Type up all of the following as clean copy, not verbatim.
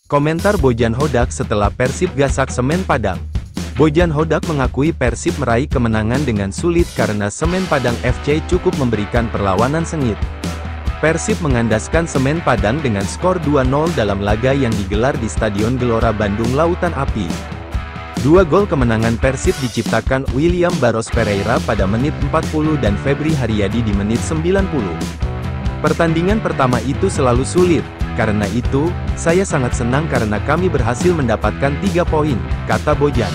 Komentar Bojan Hodak setelah Persib gasak Semen Padang. Bojan Hodak mengakui Persib meraih kemenangan dengan sulit karena Semen Padang FC cukup memberikan perlawanan sengit. Persib mengandaskan Semen Padang dengan skor 2-0 dalam laga yang digelar di Stadion Gelora Bandung Lautan Api. Dua gol kemenangan Persib diciptakan William Barros Pereira pada menit 40 dan Febri Haryadi di menit 90. Pertandingan pertama itu selalu sulit, karena itu, saya sangat senang karena kami berhasil mendapatkan 3 poin, kata Bojan.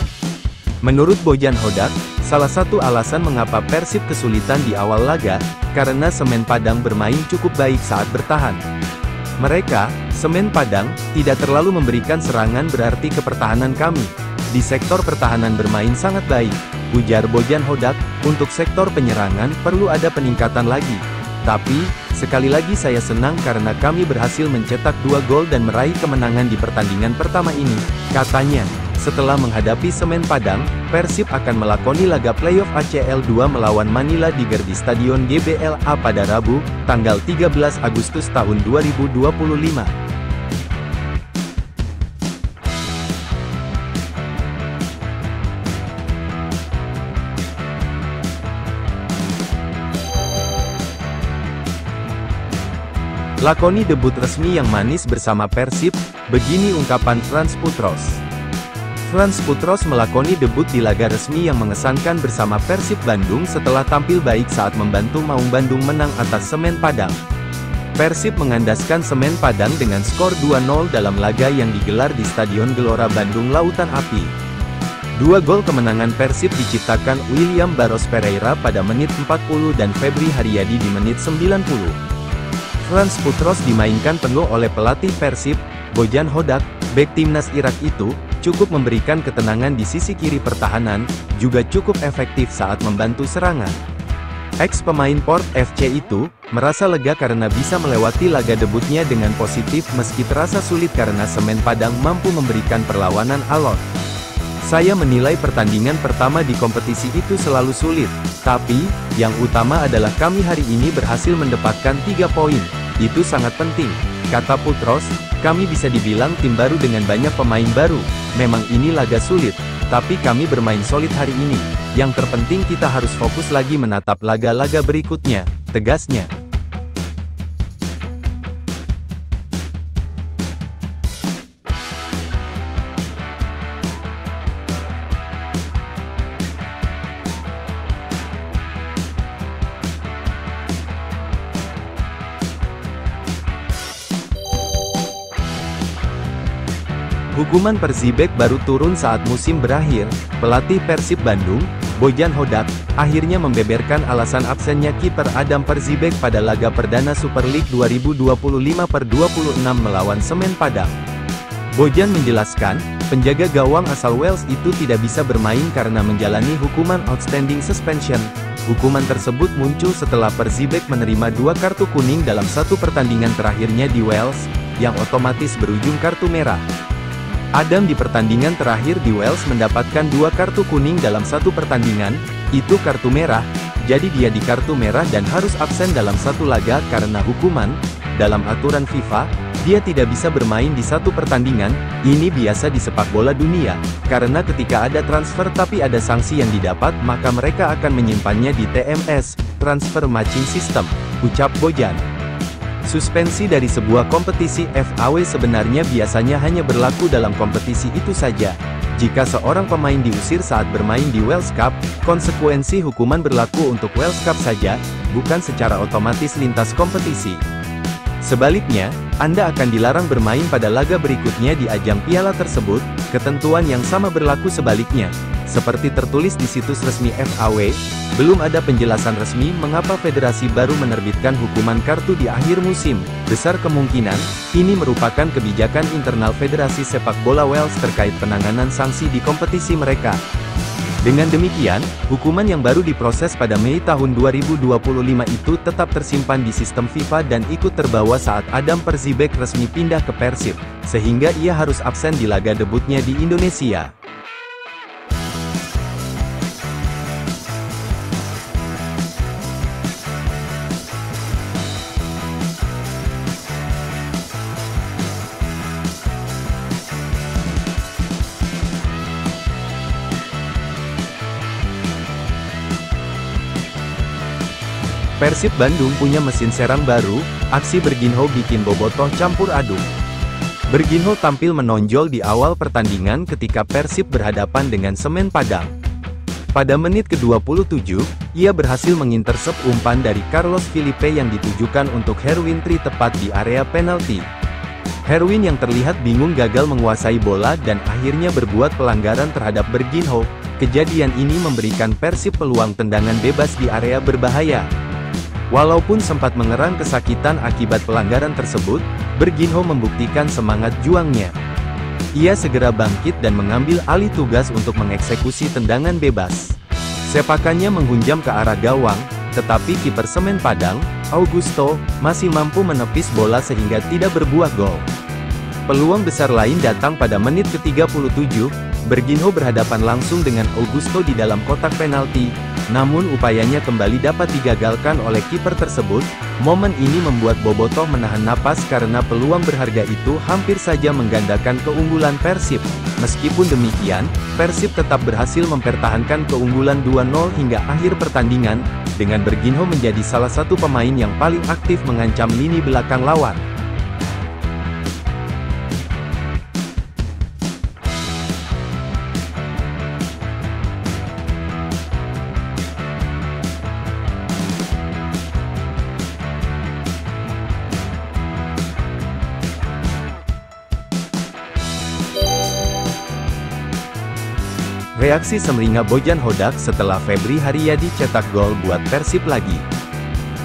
Menurut Bojan Hodak, salah satu alasan mengapa Persib kesulitan di awal laga, karena Semen Padang bermain cukup baik saat bertahan. Mereka, Semen Padang, tidak terlalu memberikan serangan berarti ke pertahanan kami. Di sektor pertahanan bermain sangat baik, ujar Bojan Hodak. Untuk sektor penyerangan perlu ada peningkatan lagi. Tapi, sekali lagi saya senang karena kami berhasil mencetak 2 gol dan meraih kemenangan di pertandingan pertama ini, katanya. Setelah menghadapi Semen Padang, Persib akan melakoni laga playoff ACL 2 melawan Manila Tiger di Stadion GBLA pada Rabu, tanggal 13 Agustus tahun 2025. Lakoni debut resmi yang manis bersama Persib, begini ungkapan Frans Putros. Frans Putros melakoni debut di laga resmi yang mengesankan bersama Persib Bandung setelah tampil baik saat membantu Maung Bandung menang atas Semen Padang. Persib mengandaskan Semen Padang dengan skor 2-0 dalam laga yang digelar di Stadion Gelora Bandung Lautan Api. 2 gol kemenangan Persib diciptakan William Barros Pereira pada menit 40 dan Febri Haryadi di menit 90. Frans Putros dimainkan penuh oleh pelatih Persib, Bojan Hodak. Bek timnas Irak itu, cukup memberikan ketenangan di sisi kiri pertahanan, juga cukup efektif saat membantu serangan. Ex-pemain Port FC itu, merasa lega karena bisa melewati laga debutnya dengan positif meski terasa sulit karena Semen Padang mampu memberikan perlawanan alot. Saya menilai pertandingan pertama di kompetisi itu selalu sulit, tapi, yang utama adalah kami hari ini berhasil mendapatkan 3 poin, itu sangat penting, kata Putros. Kami bisa dibilang tim baru dengan banyak pemain baru, memang ini laga sulit, tapi kami bermain solid hari ini, yang terpenting kita harus fokus lagi menatap laga-laga berikutnya, tegasnya. Hukuman Persibek baru turun saat musim berakhir. Pelatih Persib Bandung, Bojan Hodak, akhirnya membeberkan alasan absennya kiper Adam Persibek pada laga perdana Super League 2025/26 melawan Semen Padang. Bojan menjelaskan, penjaga gawang asal Wales itu tidak bisa bermain karena menjalani hukuman outstanding suspension. Hukuman tersebut muncul setelah Persibek menerima 2 kartu kuning dalam 1 pertandingan terakhirnya di Wales, yang otomatis berujung kartu merah. Adam di pertandingan terakhir di Wales mendapatkan 2 kartu kuning dalam 1 pertandingan, itu kartu merah, jadi dia di kartu merah dan harus absen dalam 1 laga karena hukuman. Dalam aturan FIFA, dia tidak bisa bermain di 1 pertandingan. Ini biasa di sepak bola dunia, karena ketika ada transfer tapi ada sanksi yang didapat maka mereka akan menyimpannya di TMS, Transfer Matching System, ucap Bojan. Suspensi dari sebuah kompetisi FAW sebenarnya biasanya hanya berlaku dalam kompetisi itu saja. Jika seorang pemain diusir saat bermain di Wales Cup, konsekuensi hukuman berlaku untuk Wales Cup saja, bukan secara otomatis lintas kompetisi. Sebaliknya, Anda akan dilarang bermain pada laga berikutnya di ajang piala tersebut. Ketentuan yang sama berlaku sebaliknya. Seperti tertulis di situs resmi FAW, belum ada penjelasan resmi mengapa federasi baru menerbitkan hukuman kartu di akhir musim. Besar kemungkinan, ini merupakan kebijakan internal Federasi Sepak Bola Wales terkait penanganan sanksi di kompetisi mereka. Dengan demikian, hukuman yang baru diproses pada Mei tahun 2025 itu tetap tersimpan di sistem FIFA dan ikut terbawa saat Adam Persibek resmi pindah ke Persib, sehingga ia harus absen di laga debutnya di Indonesia. Persib Bandung punya mesin serang baru, aksi Berginho bikin bobotoh campur aduk. Berginho tampil menonjol di awal pertandingan ketika Persib berhadapan dengan Semen Padang. Pada menit ke-27, ia berhasil mengintersep umpan dari Carlos Filipe yang ditujukan untuk Herwin Tri tepat di area penalti. Herwin yang terlihat bingung gagal menguasai bola dan akhirnya berbuat pelanggaran terhadap Berginho. Kejadian ini memberikan Persib peluang tendangan bebas di area berbahaya. Walaupun sempat mengerang kesakitan akibat pelanggaran tersebut, Berginho membuktikan semangat juangnya. Ia segera bangkit dan mengambil alih tugas untuk mengeksekusi tendangan bebas. Sepakannya menghunjam ke arah gawang, tetapi kiper Semen Padang, Augusto, masih mampu menepis bola sehingga tidak berbuah gol. Peluang besar lain datang pada menit ke-37, Berginho berhadapan langsung dengan Augusto di dalam kotak penalti, namun upayanya kembali dapat digagalkan oleh kiper tersebut. Momen ini membuat bobotoh menahan napas karena peluang berharga itu hampir saja menggandakan keunggulan Persib. Meskipun demikian, Persib tetap berhasil mempertahankan keunggulan 2-0 hingga akhir pertandingan, dengan Berginho menjadi salah satu pemain yang paling aktif mengancam lini belakang lawan. Reaksi semeringah Bojan Hodak setelah Febri Haryadi cetak gol buat Persib lagi.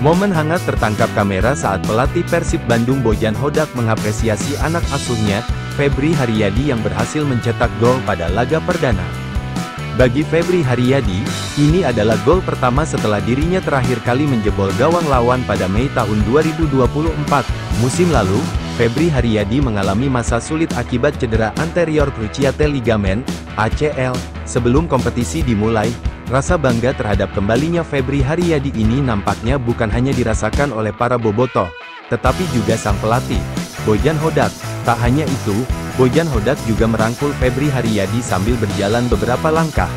Momen hangat tertangkap kamera saat pelatih Persib Bandung Bojan Hodak mengapresiasi anak asuhnya, Febri Haryadi yang berhasil mencetak gol pada laga perdana. Bagi Febri Haryadi, ini adalah gol pertama setelah dirinya terakhir kali menjebol gawang lawan pada Mei tahun 2024. Musim lalu, Febri Haryadi mengalami masa sulit akibat cedera anterior cruciate ligament, ACL. Sebelum kompetisi dimulai, rasa bangga terhadap kembalinya Febri Haryadi ini nampaknya bukan hanya dirasakan oleh para bobotoh, tetapi juga sang pelatih, Bojan Hodak. Tak hanya itu, Bojan Hodak juga merangkul Febri Haryadi sambil berjalan beberapa langkah.